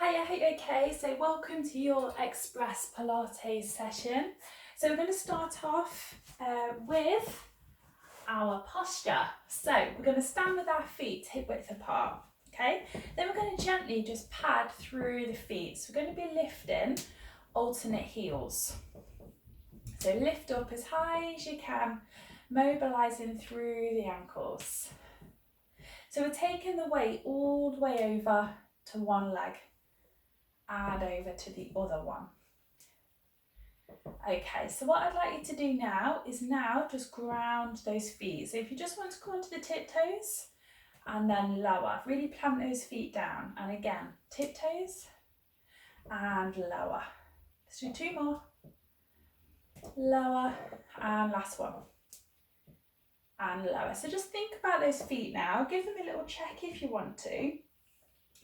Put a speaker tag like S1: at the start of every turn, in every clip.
S1: Hi, I hope you're okay. So welcome to your Express Pilates session. So we're going to start off with our posture. So we're going to stand with our feet hip width apart, okay? Then we're going to gently just pad through the feet. So we're going to be lifting alternate heels. So lift up as high as you can, mobilising through the ankles. So we're taking the weight all the way over to one leg and over to the other one. Okay, so what I'd like you to do now is just ground those feet. So if you just want to come onto the tiptoes and then lower, really plant those feet down. And again, tiptoes and lower. Let's do two more. Lower and last one. And lower. So just think about those feet now. Give them a little check if you want to.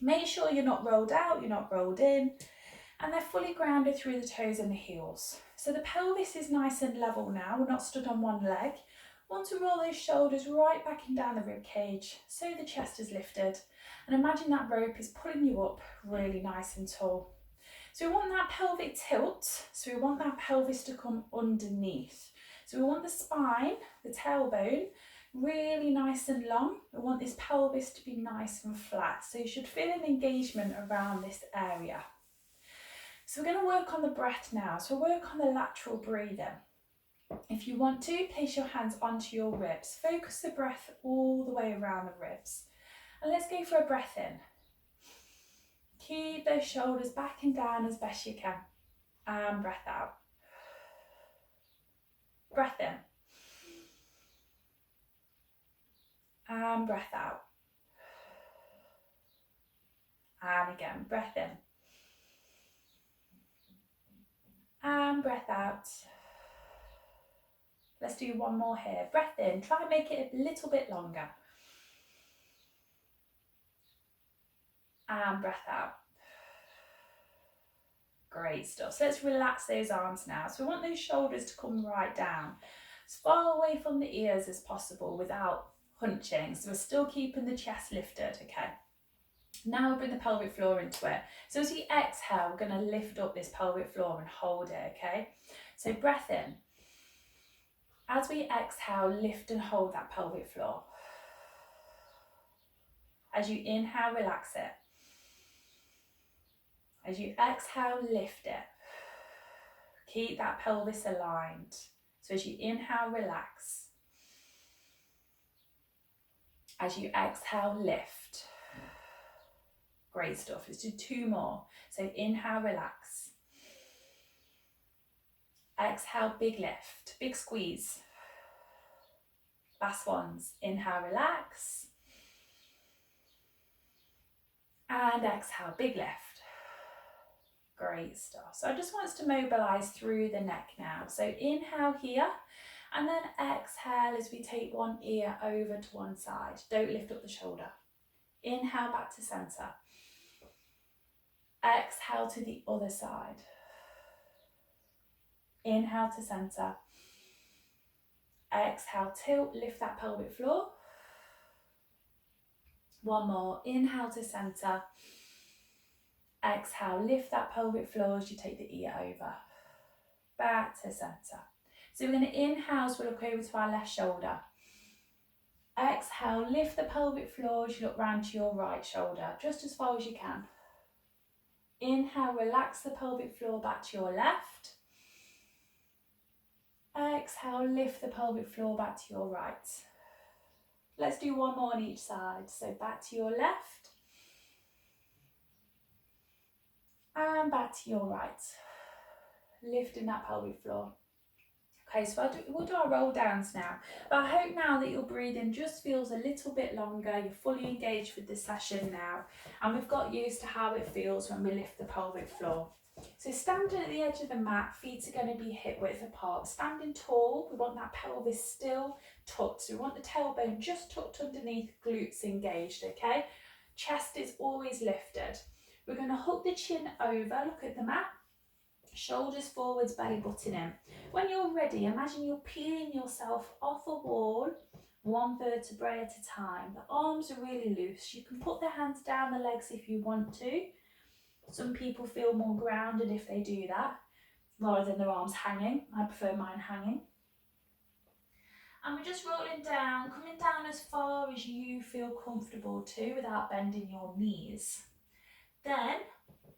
S1: Make sure you're not rolled out, you're not rolled in, and they're fully grounded through the toes and the heels. So the pelvis is nice and level now, we're not stood on one leg. Want to roll those shoulders right back and down the rib cage so the chest is lifted. And imagine that rope is pulling you up really nice and tall. So we want that pelvic tilt, so we want that pelvis to come underneath. So we want the spine, the tailbone, really nice and long. We want this pelvis to be nice and flat. So you should feel an engagement around this area. So we're going to work on the breath now. So work on the lateral breathing. If you want to, place your hands onto your ribs. Focus the breath all the way around the ribs. And let's go for a breath in. Keep those shoulders back and down as best you can. And breath out. Breath in. And breath out. And again, breath in. And breath out. Let's do one more here. Breath in. Try and make it a little bit longer. And breath out. Great stuff. So let's relax those arms now. So we want those shoulders to come right down, as far away from the ears as possible without hunching. So we're still keeping the chest lifted, okay? Now we bring the pelvic floor into it. So as you exhale, we're going to lift up this pelvic floor and hold it, okay? So breath in. As we exhale, lift and hold that pelvic floor. As you inhale, relax it. As you exhale, lift it. Keep that pelvis aligned. So as you inhale, relax. As you exhale, lift. Great stuff. Let's do two more. So inhale, relax. Exhale, big lift, big squeeze. Last ones. Inhale, relax. And exhale, big lift. Great stuff. So I just want us to mobilise through the neck now. So inhale here, and then exhale as we take one ear over to one side. Don't lift up the shoulder. Inhale back to centre. Exhale to the other side. Inhale to centre. Exhale, tilt, lift that pelvic floor. One more. Inhale to centre. Exhale, lift that pelvic floor as you take the ear over. Back to centre. So we're going to inhale as we look over to our left shoulder. Exhale, lift the pelvic floor as you look round to your right shoulder, just as far as you can. Inhale, relax the pelvic floor back to your left. Exhale, lift the pelvic floor back to your right. Let's do one more on each side. So back to your left. And back to your right. Lifting that pelvic floor. Okay, so we'll do our roll downs now. But I hope now that your breathing just feels a little bit longer. You're fully engaged with this session now. And we've got used to how it feels when we lift the pelvic floor. So standing at the edge of the mat, feet are going to be hip width apart. Standing tall, we want that pelvis still tucked. So we want the tailbone just tucked underneath, glutes engaged, okay? Chest is always lifted. We're going to hook the chin over, look at the mat. Shoulders forwards, belly button in. When you're ready, imagine you're peeling yourself off a wall, one vertebrae at a time. The arms are really loose. You can put the hands down the legs if you want to. Some people feel more grounded if they do that, rather than their arms hanging. I prefer mine hanging. And we're just rolling down, coming down as far as you feel comfortable to without bending your knees. Then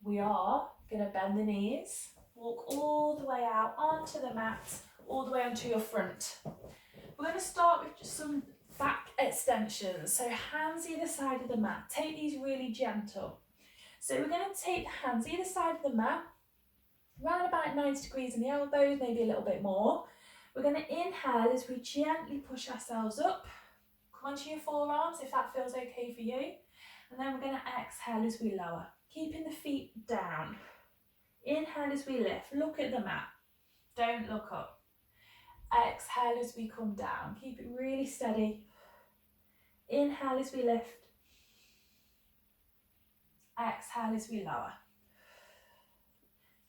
S1: we are going to bend the knees, walk all the way out onto the mat, all the way onto your front. We're going to start with just some back extensions. So hands either side of the mat. Take these really gentle. So we're going to take the hands either side of the mat, around about 90 degrees in the elbows, maybe a little bit more. We're going to inhale as we gently push ourselves up. Come onto your forearms if that feels okay for you. And then we're going to exhale as we lower, keeping the feet down. Inhale as we lift, look at the mat, don't look up. Exhale as we come down, keep it really steady. Inhale as we lift. Exhale as we lower.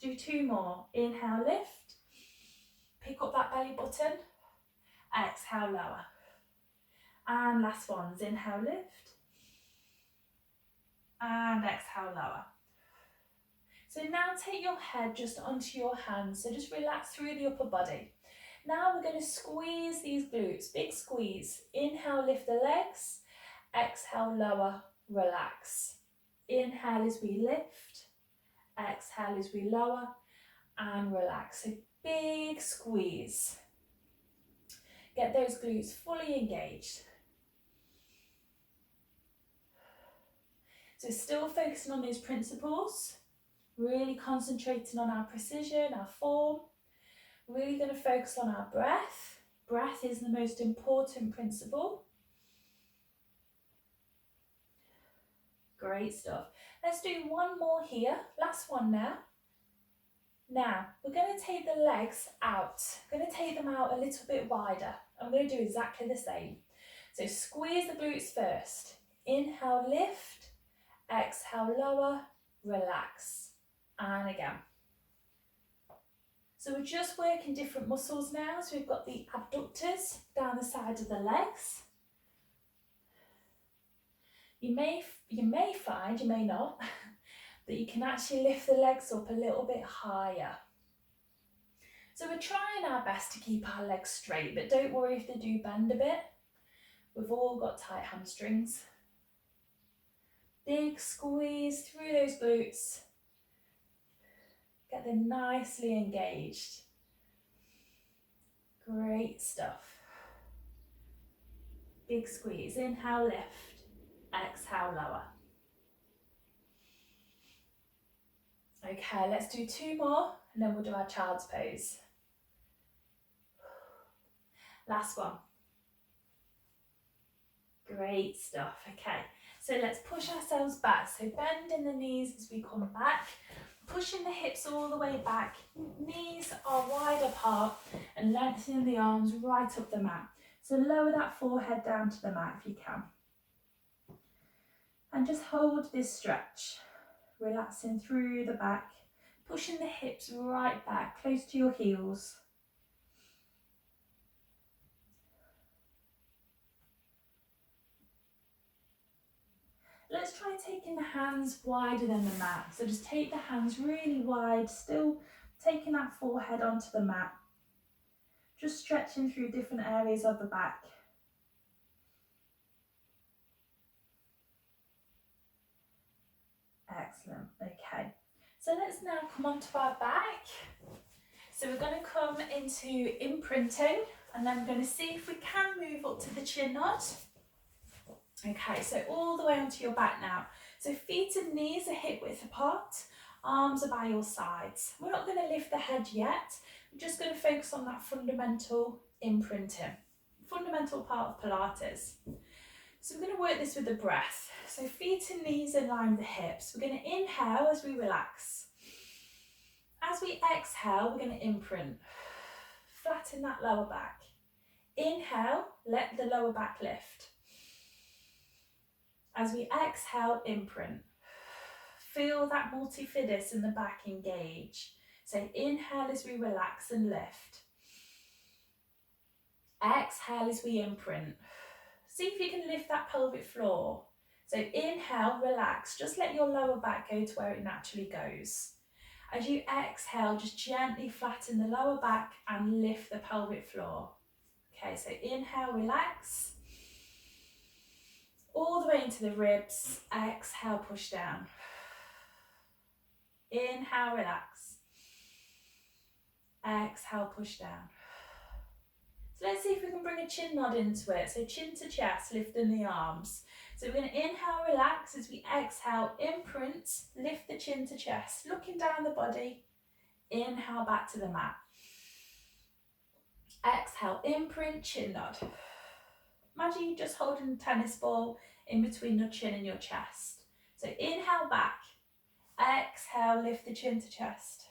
S1: Do 2 more. Inhale, lift. Pick up that belly button. Exhale, lower. And last ones. Inhale, lift. And exhale, lower. So now take your head just onto your hands. So just relax through the upper body. Now we're going to squeeze these glutes. Big squeeze. Inhale, lift the legs. Exhale, lower, relax. Inhale as we lift. Exhale as we lower and relax. So big squeeze. Get those glutes fully engaged. So still focusing on those principles, really concentrating on our precision, our form. Really going to focus on our breath. Breath is the most important principle. Great stuff. Let's do one more here. Last one now. Now, we're going to take the legs out. We're going to take them out a little bit wider. I'm going to do exactly the same. So squeeze the glutes first. Inhale, lift. Exhale, lower. Relax. And again. So we're just working different muscles now. So we've got the abductors down the side of the legs. You may find, you may not, that you can actually lift the legs up a little bit higher. So we're trying our best to keep our legs straight, but don't worry if they do bend a bit. We've all got tight hamstrings. Big squeeze through those glutes. Get them nicely engaged. Great stuff. Big squeeze. Inhale, lift. Exhale, lower. Okay, let's do 2 more and then we'll do our child's pose. Last one. Great stuff. Okay, so let's push ourselves back. So bending the knees as we come back, pushing the hips all the way back. Knees are wide apart and lengthening the arms right up the mat. So lower that forehead down to the mat if you can. And just hold this stretch. Relaxing through the back, pushing the hips right back, close to your heels. Let's try taking the hands wider than the mat. So just take the hands really wide, still taking that forehead onto the mat. Just stretching through different areas of the back. Excellent, okay. So let's now come onto our back. So we're going to come into imprinting and then we're going to see if we can move up to the chin nod. Okay, so all the way onto your back now. So feet and knees are hip width apart, arms are by your sides. We're not going to lift the head yet, we're just going to focus on that fundamental imprinting, fundamental part of Pilates. So we're going to work this with the breath. So feet and knees in line with the hips. We're going to inhale as we relax. As we exhale, we're going to imprint. Flatten that lower back. Inhale, let the lower back lift. As we exhale, imprint. Feel that multifidus in the back engage. So inhale as we relax and lift. Exhale as we imprint. See if you can lift that pelvic floor. So inhale, relax, just let your lower back go to where it naturally goes. As you exhale, just gently flatten the lower back and lift the pelvic floor. Okay, so inhale, relax. All the way into the ribs, exhale, push down. Inhale, relax. Exhale, push down. So let's see if we can bring a chin nod into it. So chin to chest, lifting the arms. So we're going to inhale, relax. As we exhale, imprint, lift the chin to chest, looking down the body. Inhale, back to the mat. Exhale, imprint, chin nod. Imagine you're just holding a tennis ball in between your chin and your chest. So inhale, back. Exhale, lift the chin to chest.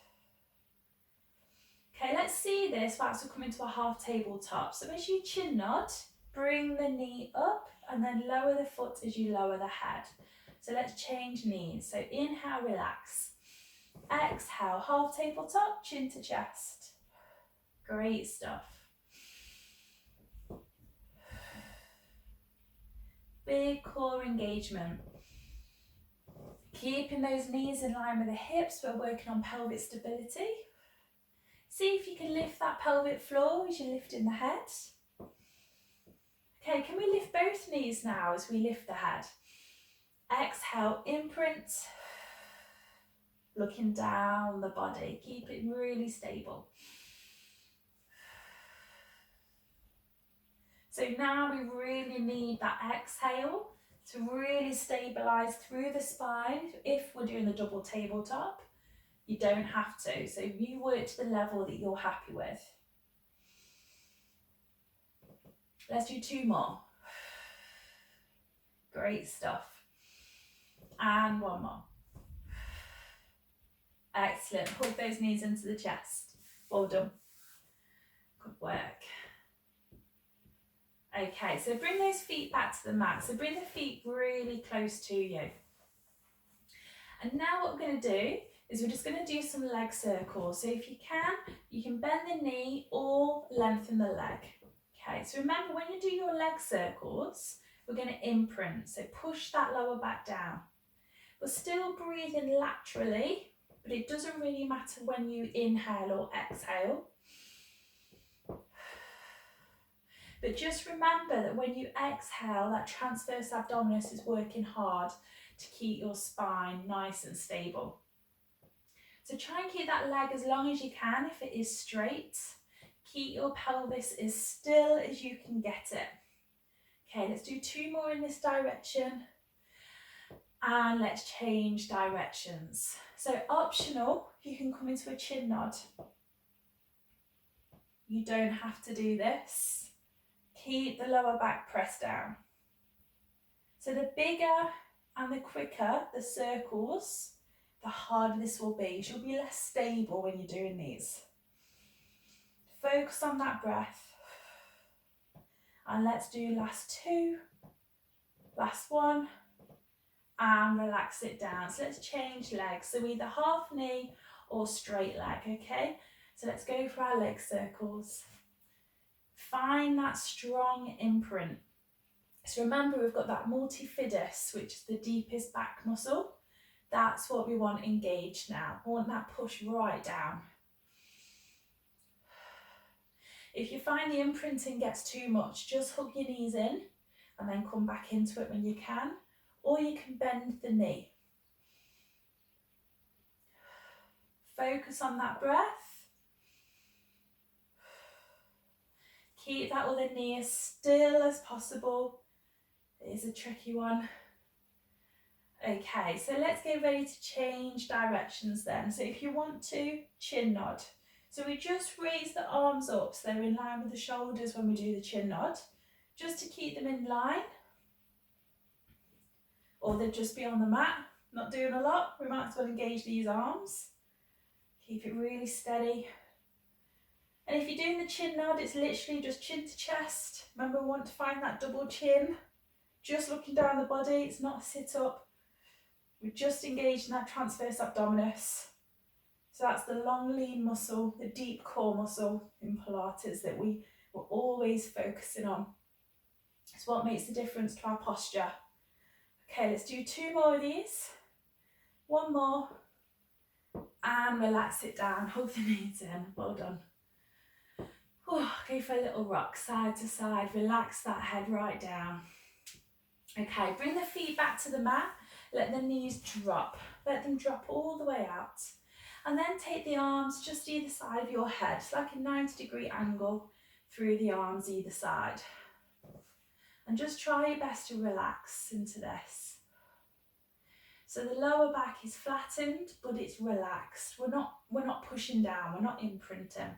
S1: Okay, let's see this whilst we come into a half tabletop. So as you chin nod, bring the knee up and then lower the foot as you lower the head. So let's change knees. So inhale, relax. Exhale, half tabletop, chin to chest. Great stuff. Big core engagement. Keeping those knees in line with the hips, we're working on pelvic stability. See if you can lift that pelvic floor as you're lifting the head. Okay, can we lift both knees now as we lift the head? Exhale, imprint. Looking down the body, keep it really stable. So now we really need that exhale to really stabilise through the spine. If we're doing the double tabletop, you don't have to. So you work to the level that you're happy with. Let's do 2 more. Great stuff. And 1 more. Excellent. Hug those knees into the chest. Well done. Good work. Okay, so bring those feet back to the mat. So bring the feet really close to you. And now what we're going to do is we're just going to do some leg circles. So if you can bend the knee or lengthen the leg. Okay, so remember when you do your leg circles, we're going to imprint. So push that lower back down. We're still breathing laterally, but it doesn't really matter when you inhale or exhale. But just remember that when you exhale, that transverse abdominis is working hard to keep your spine nice and stable. So try and keep that leg as long as you can if it is straight. Keep your pelvis as still as you can get it. Okay, let's do 2 more in this direction. And let's change directions. So optional, you can come into a chin nod. You don't have to do this. Keep the lower back pressed down. So the bigger and the quicker the circles, the harder this will be. You'll be less stable when you're doing these. Focus on that breath. And let's do last 2, last 1, and relax it down. So let's change legs. So either half knee or straight leg, okay? So let's go for our leg circles. Find that strong imprint. So remember, we've got that multifidus, which is the deepest back muscle. That's what we want engaged now. We want that push right down. If you find the imprinting gets too much, just hug your knees in and then come back into it when you can, or you can bend the knee. Focus on that breath. Keep that other knee as still as possible. It is a tricky one. Okay, so let's get ready to change directions then. So if you want to, chin nod. So we just raise the arms up so they're in line with the shoulders when we do the chin nod, just to keep them in line. Or they'd just be on the mat, not doing a lot. We might as well engage these arms. Keep it really steady. And if you're doing the chin nod, it's literally just chin to chest. Remember, we want to find that double chin. Just looking down the body, it's not a sit up. We're just engaging that transverse abdominis. So that's the long lean muscle, the deep core muscle in Pilates that we were always focusing on. It's what makes the difference to our posture. Okay, let's do 2 more of these. 1 more. And relax it down, hug the knees in, well done. Go for a little rock, side to side, relax that head right down. Okay, bring the feet back to the mat, let the knees drop. Let them drop all the way out. And then take the arms just either side of your head. It's like a 90-degree angle through the arms either side. And just try your best to relax into this. So the lower back is flattened, but it's relaxed. We're not pushing down, we're not imprinting.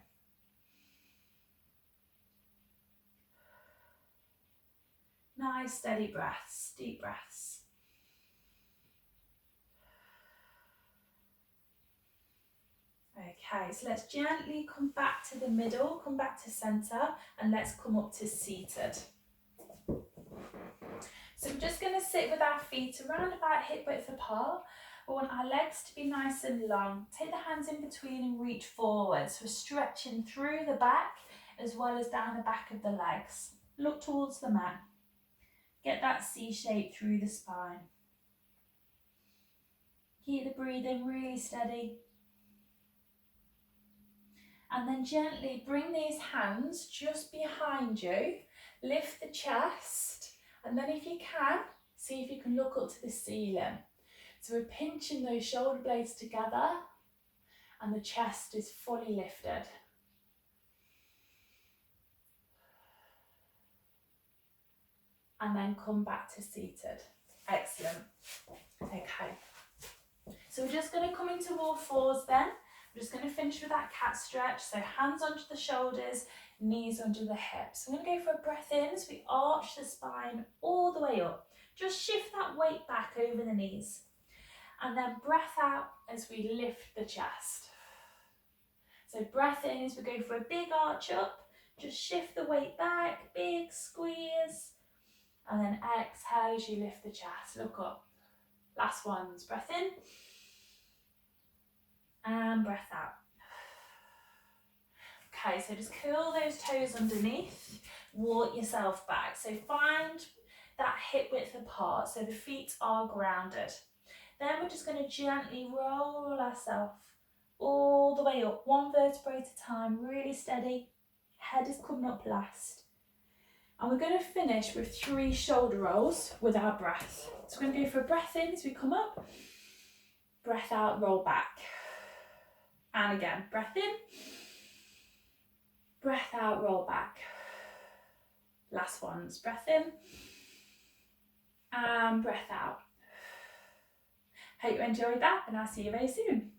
S1: Nice steady breaths, deep breaths. Okay, so let's gently come back to the middle, come back to centre, and let's come up to seated. So we're just going to sit with our feet around about hip width apart. We want our legs to be nice and long. Take the hands in between and reach forwards. We're stretching through the back as well as down the back of the legs. Look towards the mat. Get that C shape through the spine. Keep the breathing really steady. And then gently bring these hands just behind you. Lift the chest. And then if you can, see if you can look up to the ceiling. So we're pinching those shoulder blades together and the chest is fully lifted. And then come back to seated. Excellent. Okay. So we're just going to come into all fours then. We're just going to finish with that cat stretch. So hands onto the shoulders, knees under the hips. I'm going to go for a breath in as we arch the spine all the way up. Just shift that weight back over the knees. And then breath out as we lift the chest. So breath in as we go for a big arch up. Just shift the weight back, big squeeze. And then exhale as you lift the chest. Look up. Last ones. Breath in. And breath out. Okay, so just curl those toes underneath, walk yourself back. So find that hip width apart so the feet are grounded. Then we're just going to gently roll ourselves all the way up, 1 vertebrae at a time, really steady. Head is coming up last. And we're going to finish with 3 shoulder rolls with our breath. So we're going to go for a breath in as we come up, breath out, roll back. And again, breath in, breath out, roll back. Last ones, breath in, and breath out. Hope you enjoyed that, and I'll see you very soon.